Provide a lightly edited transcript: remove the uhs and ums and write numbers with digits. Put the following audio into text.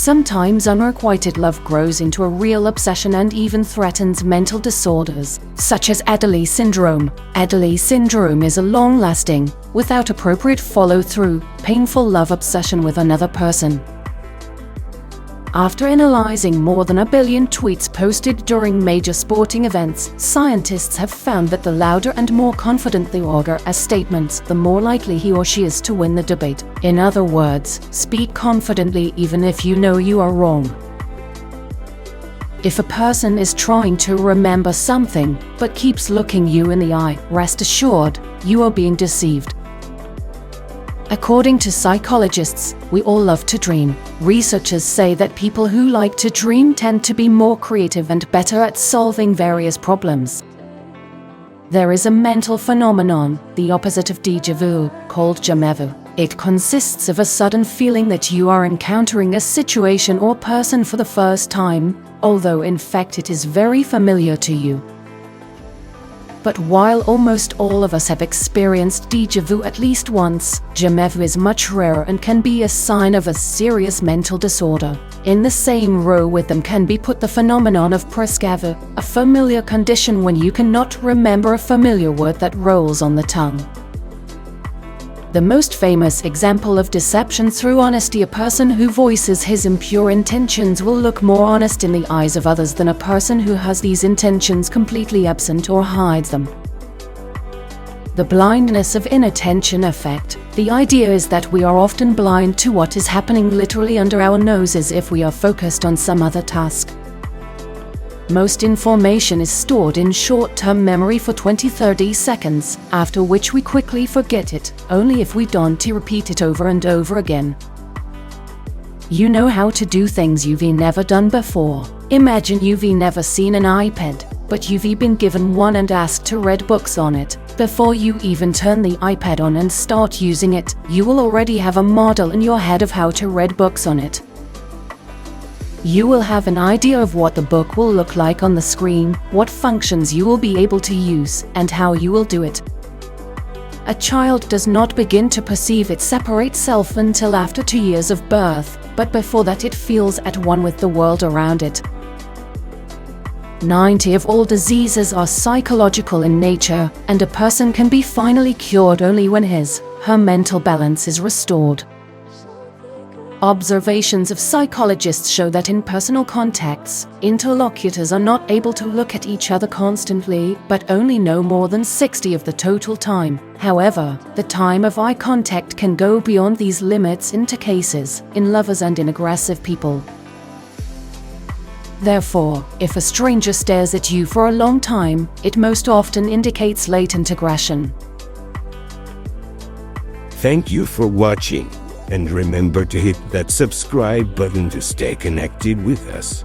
Sometimes unrequited love grows into a real obsession and even threatens mental disorders, such as Adderley syndrome. Adderley syndrome is a long-lasting, without appropriate follow-through, painful love obsession with another person. After analyzing more than 1 billion tweets posted during major sporting events, scientists have found that the louder and more confident they order as statements, the more likely he or she is to win the debate. In other words, speak confidently even if you know you are wrong. If a person is trying to remember something, but keeps looking you in the eye, rest assured, you are being deceived. According to psychologists, we all love to dream. Researchers say that people who like to dream tend to be more creative and better at solving various problems. There is a mental phenomenon, the opposite of déjà vu, called déjà vu. It consists of a sudden feeling that you are encountering a situation or person for the first time, although in fact it is very familiar to you. But while almost all of us have experienced déjà vu at least once, déjà vu is much rarer and can be a sign of a serious mental disorder. In the same row with them can be put the phenomenon of presque vu, a familiar condition when you cannot remember a familiar word that rolls on the tongue. The most famous example of deception through honesty: a person who voices his impure intentions will look more honest in the eyes of others than a person who has these intentions completely absent or hides them. The blindness of inattention effect. The idea is that we are often blind to what is happening literally under our noses if we are focused on some other task. Most information is stored in short-term memory for 20-30 seconds, after which we quickly forget it, only if we don't repeat it over and over again. You know how to do things you've never done before. Imagine you've never seen an iPad, but you've been given one and asked to read books on it. Before you even turn the iPad on and start using it, you will already have a model in your head of how to read books on it. You will have an idea of what the book will look like on the screen, what functions you will be able to use, and how you will do it. A child does not begin to perceive its separate self until after 2 years of birth, but before that it feels at one with the world around it. 90% of all diseases are psychological in nature, and a person can be finally cured only when her mental balance is restored. Observations of psychologists show that in personal contacts, interlocutors are not able to look at each other constantly, but only no more than 60% of the total time. However, the time of eye contact can go beyond these limits into cases, in lovers and in aggressive people. Therefore, if a stranger stares at you for a long time, it most often indicates latent aggression. Thank you for watching. And remember to hit that subscribe button to stay connected with us.